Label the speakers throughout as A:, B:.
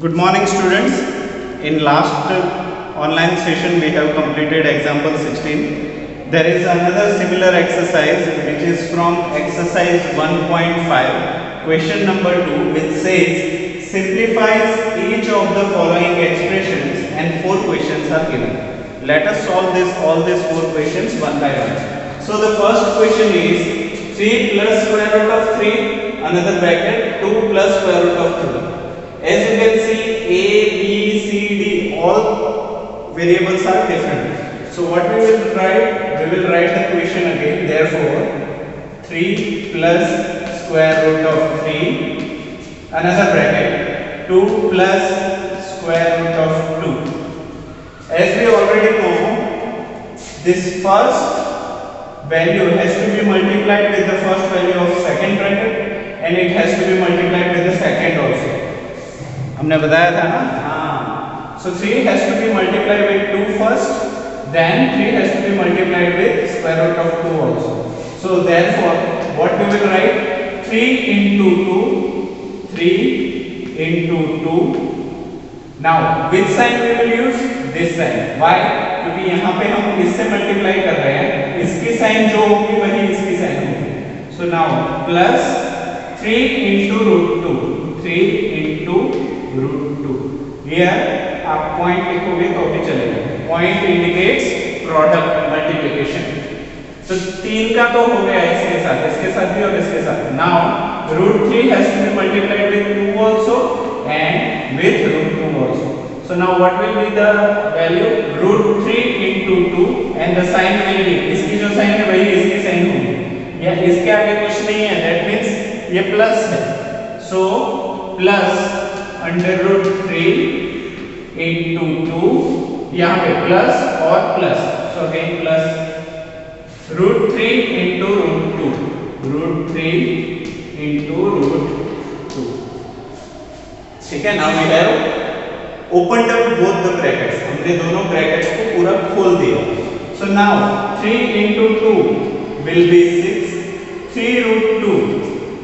A: Good morning students. In last online session we have completed example 16. There is another similar exercise which is from exercise 1.5 question number 2 which says simplifies each of the following expressions and 4 questions are given. Let us solve all these 4 questions one by one. So the first question is 3 plus square root of 3 another bracket 2 plus square root of 2. As you can see, A, B, C, D, all variables are different. So what we will write? We will write the question again. Therefore, 3 plus square root of 3, another bracket, 2 plus square root of 2. As we already know, this first value has to be multiplied with the first value of second bracket and it has to be multiplied with the second also. हमने बताया था ना, हाँ. So 3 has to be multiplied with 2 first, then 3 has to be multiplied with square root of 2 also. So therefore, what we will write? 3 into 2, 3 into 2. Now, which sign we will use? This sign. Why? क्योंकि यहाँ पे हम इससे multiply कर रहे हैं. इसकी sign जो होगी वही इसकी sign होगी. So now plus 3 into root 2, 3 into root 2. Here आप point लिखोगे तो भी चलेगा. Point indicates product multiplication. तो 3 का तो हो गया इसके साथ भी और इसके साथ. Now root 3 has to be multiplied with 2 also and with root 2 also. So now what will be the value? Root 3 into 2 and the sign will be, इसकी जो sign है वही इसकी sign होगी. या इसके आगे कुछ नहीं है. That means ये plus है. So plus under root 3 into 2 यहाँ पे प्लस और plus. So again plus root 3 into root 2, root 3 into root 2. ठीक है. Now we have opened up both the brackets. हमने दोनों ब्रैकेट्स को पूरा खोल दिया. सो नाउ 3 into 2 will be 6, 3 root 2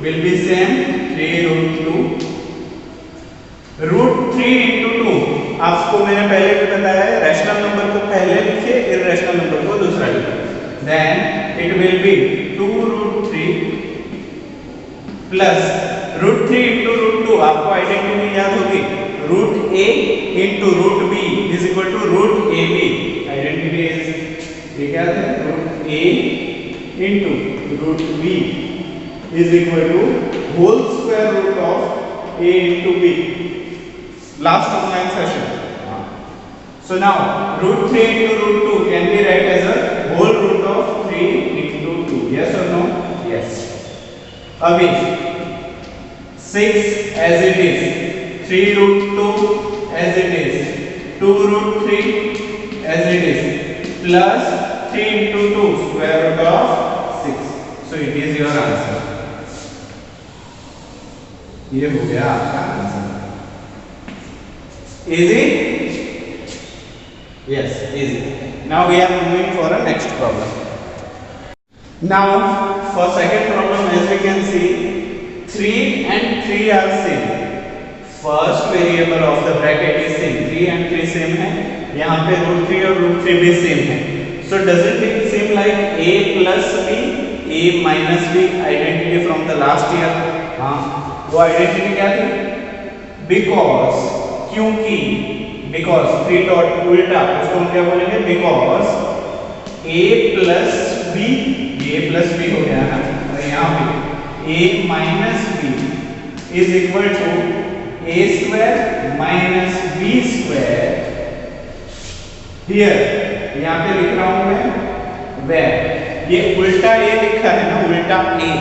A: will be same 3 root 2. Root 3 into 2 आपको मैंने पहले भी बताया है, रैशनल नंबर को पहले लिखिए, इररेशनल नंबर को दूसरा लिखिए. Then it will be 2 root 3 plus root 3 into root 2. आपको आइडेंटिटी याद होगी, root a into root b is equal to root ab. Identity is ये क्या है? Root a into root b is equal to whole square root of a into b. Last online session. So now root 3 into root 2 can be write as a whole root of 3 into 2. Yes or no? Yes. अभी 6 as it is, 3 root 2 as it is, 2 root 3 as it is, plus 3 into 2 square root of 6. So it is your answer. ये हो गया आपका answer. Easy? Yes, easy. Now we are moving for a next problem. Now for second problem, as we can see, 3 and 3 are same. First variable of the bracket is same. 3 and 3 same है. यहाँ पे root 3 और root 3 भी same है. So doesn't it seem like a plus b, a minus b identity from the last year? हाँ, वो identity क्या थी? Because क्योंकि बिकॉज 3 डॉट उल्टा उसको हम क्या बोलेंगे? बिकॉज a प्लस b, ये प्लस b हो गया ना, और यहाँ पे a minus b is equal to a square minus b square. Here यहाँ पे लिख रहा हूं मैं वेर. ये उल्टा a लिखा है ना, उल्टा a,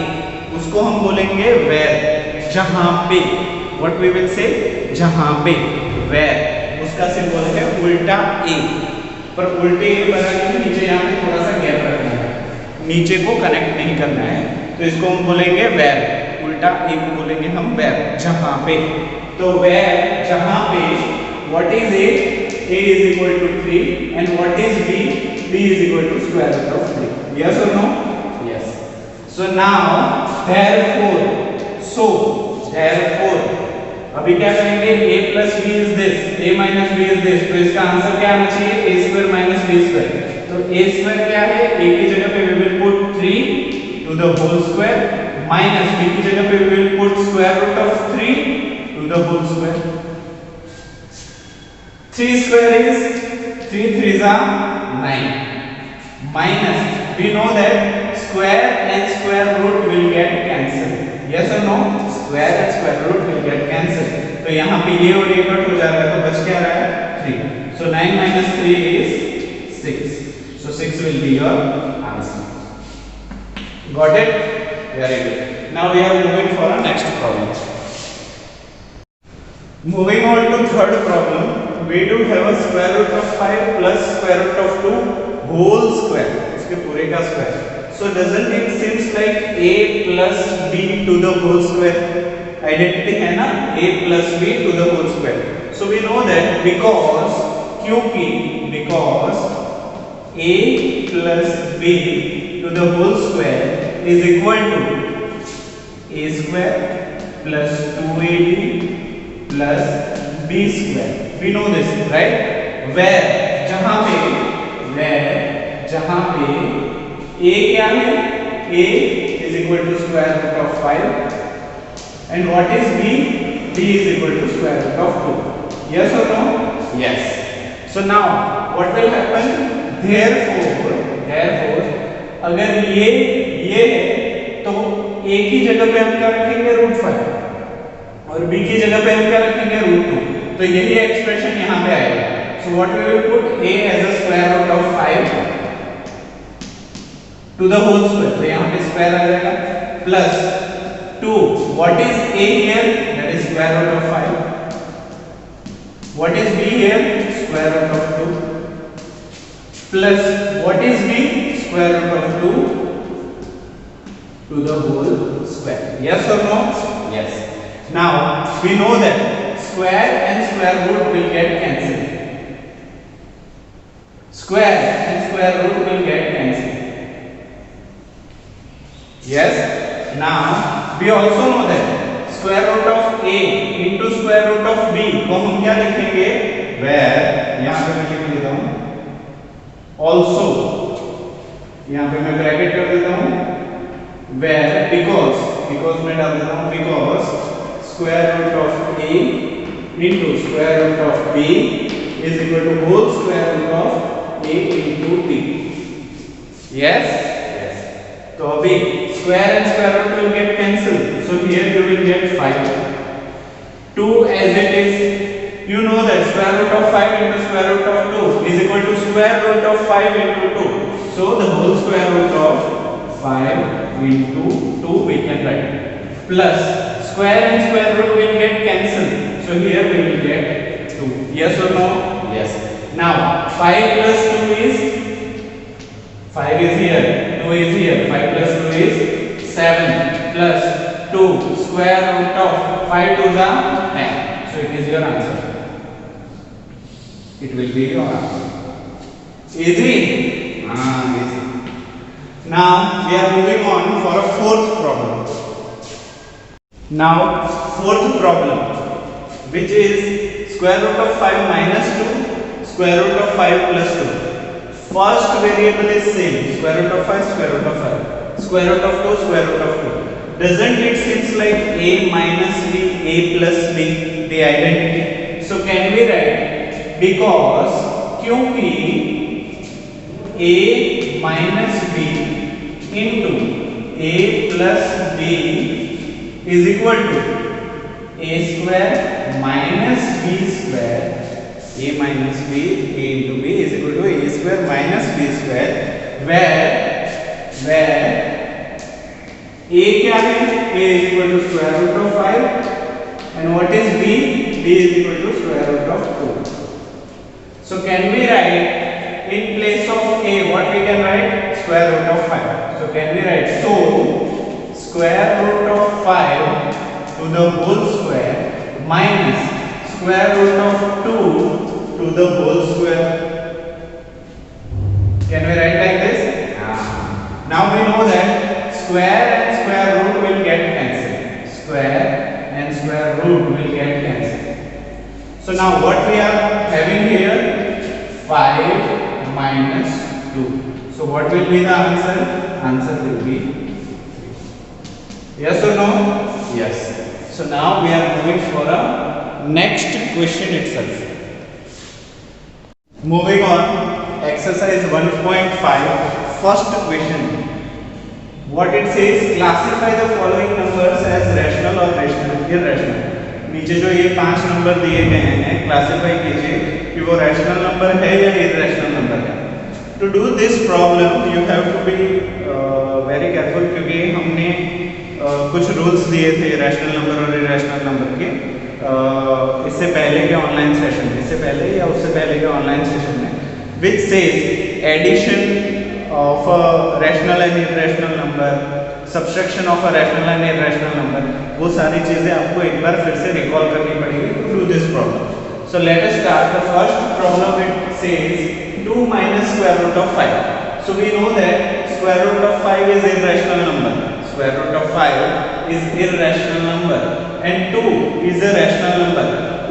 A: उसको हम बोलेंगे वेर. जहां पे, व्हाट वी विल से, जहां पे, वेर उसका सिंबल है उल्टा a. पर उल्टे a बना के नीचे यहाँ पे थोड़ा सा गैप रखना है, नीचे को कनेक्ट नहीं करना है, तो इसको हम बोलेंगे वेर. उल्टा a को बोलेंगे हम वेर, जहां पे. तो वेर जहां पे, what is a? a is equal to 3 and what is b? b is equal to square root of 3. Yes or no? Yes. So now therefore, so therefore, अब अभी क्या करेंगे, a plus b is this, a minus b is this, तो इसका answer क्या आना चाहिए, a square minus b square। तो a square क्या है, a की जगह पे we will put 3 to the whole square minus b की जगह पे we will put square root of 3 to the whole square। 3 square is 3 3s are 9 minus we know that square and square root will get cancelled, yes or no, square and square root will get cancelled। तो यहाँ पे ये और ये cut हो जाएगा तो बच क्या रहा है 3, so 9 minus 3 is 6, so 6 will be your answer। Got it? Very good। Now we are moving for our next problem। Moving on to third problem, we do have a square root of 5 plus square root of 2 whole square, इसके पूरे का square। So doesn't it seems like a plus b to the whole square, identity है ना, a plus b to the whole square। So we know that because क्योंकि because a plus b to the whole square is equal to a square plus 2ab plus b square। We know this, right? Where जहाँ पे a क्या है, a is equal to square root of 5 and what is b, b is equal to square root of 2, yes or no, yes। So now what will happen, therefore अगर ये है तो a की जगह पे हम क्या रखेंगे √5 और b की जगह पे हम क्या रखेंगे √2, तो यही एक्सप्रेशन यहाँ पे आएगा। So what we will put a as a square root of 5 to the whole square, तो यहाँ पे स्क्वायर आ जाएगा plus 2, what is a here, that is square root of 5, what is b here, square root of 2 plus what is b, square root of 2 to the whole square, yes or no, yes। Now we know that square and square root will get cancelled, square and square root will get cancelled, yes। Now we also know that square root of a into square root of b को हम क्या लिखेंगे, where यहाँ पे मैं लिख देता हूँ also, यहाँ पे मैं ब्रैकेट कर देता हूँ where because मैं डाल देता हूँ because square root of a into square root of b is equal to whole square root of a into b, yes। तो अभी square and square root will get cancelled, so here you will get 5, 2 as it is, you know that square root of 5 into square root of 2 is equal to square root of 5 into 2, so the whole square root of 5 into 2 we can write, plus square and square root will get cancelled, so here we will get 2, yes or no, yes। Now 5 plus 2 is 5 is here, 2 is here, 5 plus 2 is 7 plus 2 square root of 5 to the 10, so it is your answer, it will be your answer, easy, easy। Now we are moving on for a fourth problem। Now fourth problem, which is square root of 5 minus 2 square root of 5 plus 2, first variable is same, square root of 5 square root of 5, square root of 2 square root of 2, doesn't it seems like a minus b, a plus b, the identity, so can we write because क्योंकि a minus b into a plus b is equal to a square minus b square, a minus b, a into b is equal to a square minus b square, where a क्या है, a is equal to square root of 5 and what is b, b is equal to square root of 2, so can we write in place of a what we can write, square root of 5, so can we write, so square root of 5 to the whole square minus square root of 2 to the whole square, can we write like this, now we know that square and square root will get cancelled, square and square root will get cancelled, So now what we are having here, 5 minus 2. So what will be the answer? Answer will be, yes or no? Yes. So now we are moving for a next question itself. Moving on, exercise 1.5, first question. What it says, classify the following numbers as rational or irrational. नीचे जो ये 5 number दिए गए हैं, classify कीजिए कि वो rational number है या इररेशनल नंबर है. To do this problem you have to be very careful, क्योंकि हमने कुछ रूल्स दिए थे रैशनल नंबर और इररेशनल नंबर के इससे पहले के ऑनलाइन सेशन में, इससे पहले या उससे पहले के ऑनलाइन सेशन में, which says addition of a rational and irrational number, subtraction of a rational and irrational number, वो सारी चीजें आपको एक बार फिर से रिकॉल करनी पड़ेगी to do this problem. So let us start. The first problem it says 2 minus square root of 5. So we know that square root of 5 is irrational number. Square root of 5 is irrational number and 2 is a rational number.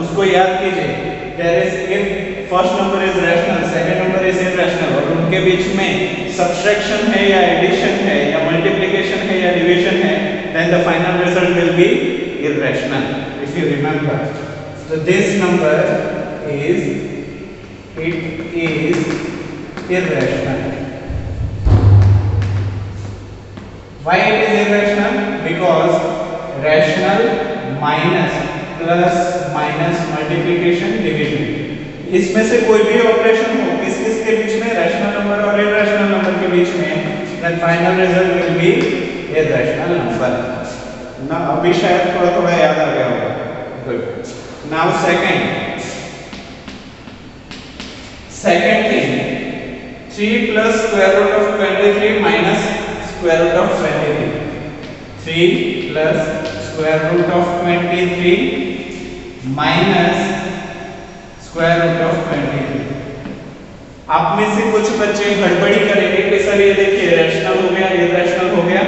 A: उसको याद कीजिए. There is, if first number is rational, second number is irrational, और उनके बीच में subtraction है या addition है या multiplication है या division है, then the final result will be irrational. If you remember. So this number is irrational. Why it is irrational? Because rational minus plus minus multiplication division, इसमें से कोई भी ऑपरेशन हो किस किस के बीच में, रैशनल नंबर और इररेशनल नंबर के बीच में, then final result will be irrational number. ना अभी शायद थोड़ा थोड़ा याद आ गया होगा. Good. Now second thing, 3 plus square root of 23 minus square root of 23. 3 plus square root of 23 minus square root of 23. आप में से कुछ बच्चे गड़बड़ी करेंगे कि सर ये देखिए रैशनल हो गया, इररेशनल हो गया,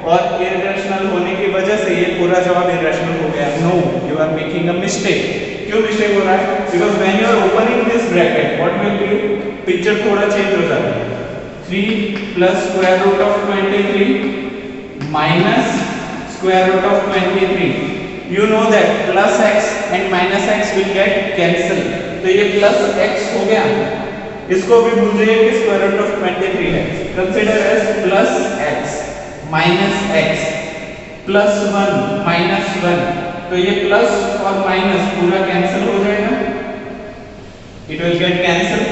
A: और इररेशनल होने की वजह से ये पूरा जवाब इररेशनल हो गया. No, you are making a mistake. क्यों मिस्टेक हो रहा है? Because when you are opening this bracket, what will be, picture थोड़ा चेंज हो जाता है. 3 plus square root of 23 minus square root of 23. You know that plus x and minus x will get cancelled. तो ये plus x हो गया. इसको भी भूल जाइए कि square root of 23 है. Consider as plus x minus x plus 1 minus 1. तो ये प्लस और माइनस पूरा कैंसिल हो जाएगा. It will get cancelled.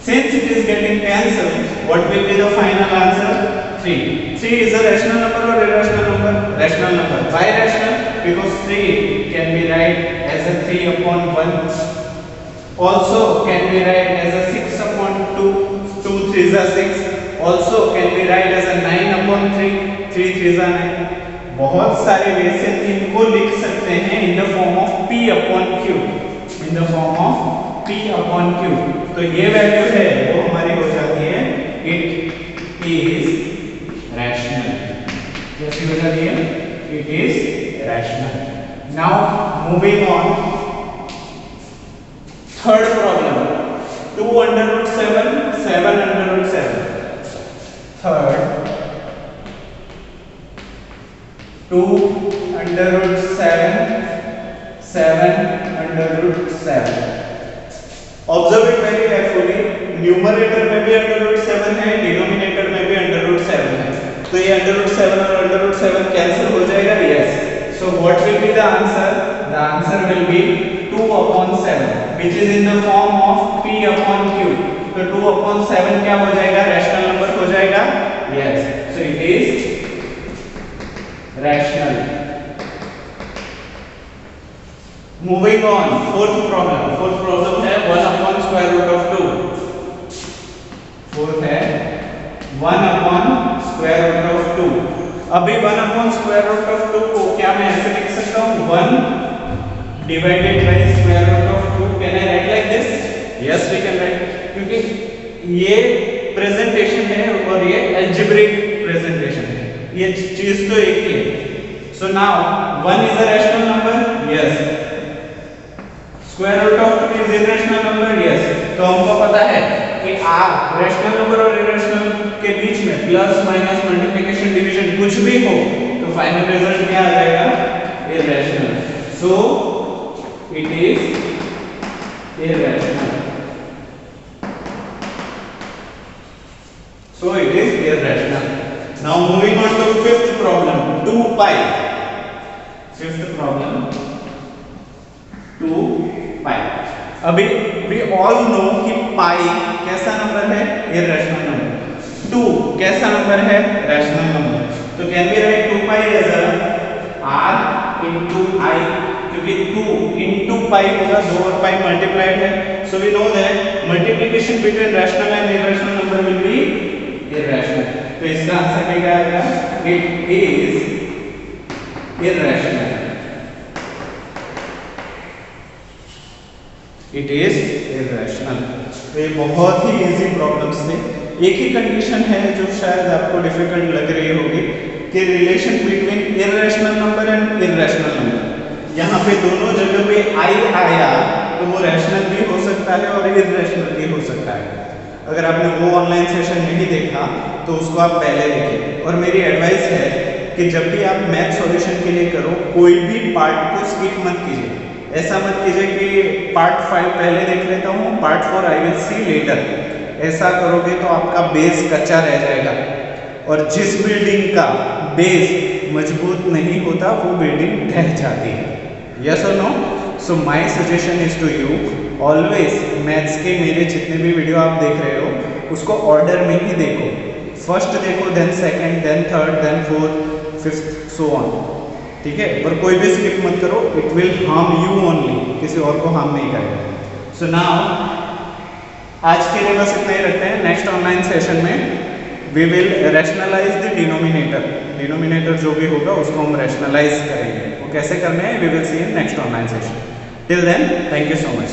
A: Since it is getting cancelled, what will be the final answer? 3. 3 is a rational number or irrational number? Rational number. Why rational? Because 3 can be write as a 3 upon 1. Also can be write as a 6 upon 2. 2 3s are 6. Also can be write as a 9 upon 3. 3 3s are 9. बहुत सारे वे से इनको लिख सकते हैं in the form of p upon q. In the form of p upon q. तो ये value है वो हमारी हो जाती है इट इज रैशनल. कैसी हो जाती है? It is rational. Now moving on, third problem, 2 under root 7, 7 under root 7. Third, 2 under root 7, 7 under root 7. Observe it very carefully. Numerator में भी under root 7 है, डिनोमिनेटर में भी under root 7 है. तो ये under root 7 और under root 7 कैंसिल हो जाएगा. Yes. So what will be the answer? The answer will be 2 upon 7, which is in the form of p upon q. तो 2 upon 7 क्या हो जाएगा? रैशनल नंबर हो जाएगा. Yes. So it is rational. Moving on, fourth problem है 1 upon square root of 2. Fourth है 1 upon square root of 2. अभी 1 upon square root of 2 को क्या मैं ऐसे लिख सकता हूँ? 1 divided by square root of 2. Can I write like this? Yes, we can write. क्योंकि ये प्रेजेंटेशन है और ये algebraic प्रेजेंटेशन है. ये चीज तो एक ही है. So now 1 is a rational number. Yes. Square root of 2 is irrational number, yes. तो हमको पता है कि r रैशनल नंबर और इरेशनल के बीच में प्लस माइनस मल्टीप्लिकेशन डिवीजन कुछ भी हो तो फाइनल रिजल्ट क्या आ जाएगा, irrational. So it is irrational, so it is irrational. Now moving on to fifth problem, 2 pi. Fifth problem, 2 pi. अभी we all know कि pi कैसा नंबर है, irrational नंबर। 2 कैसा नंबर है, rational नंबर। तो can we write 2 pi as a r into I, क्योंकि 2 into pi होगा, 2 और pi multiplied है। So we know that multiplication between rational and irrational number will be irrational. तो इसका answer क्या आएगा, it is irrational. It is irrational. तो ये बहुत ही इजी प्रॉब्लम्स थे। एक ही कंडीशन है जो शायद आपको डिफिकल्ट लग रही होगी कि relation between irrational number and irrational number. यहाँ पे दोनों जगह पे आई आया तो वो रैशनल भी हो सकता है और इरेशनल भी हो सकता है। अगर आपने वो ऑनलाइन सेशन नहीं देखा तो उसको आप पहले देखिए। और मेरी एडवाइस है कि जब भी आप मैथ सॉल्यूशन के लिए करो, कोई भी पार्ट को स्किप मत कीजिए। ऐसा मत कीजिए कि पार्ट 5 पहले देख लेता हूँ, part 4 I will see later. ऐसा करोगे तो आपका बेस कच्चा रह जाएगा, और जिस बिल्डिंग का बेस मजबूत नहीं होता वो बिल्डिंग ढह जाती है। यस और no? So my suggestion is to you, always maths के मेरे जितने भी वीडियो आप देख रहे हो उसको ऑर्डर में ही देखो। फर्स्ट देखो, then second, then third, then fourth, fifth, so on. ठीक है? और कोई भी स्किप मत करो, it will harm you only, किसी और को हार्म नहीं करेगा। सो नाउ आज के लिए बस इतना ही रखते हैं। नेक्स्ट ऑनलाइन सेशन में we will rationalise the denominator. Denominator जो भी होगा उसको हम रैशनलाइज करेंगे। वो कैसे करने हैं we will see in next online session. Till then, thank you so much.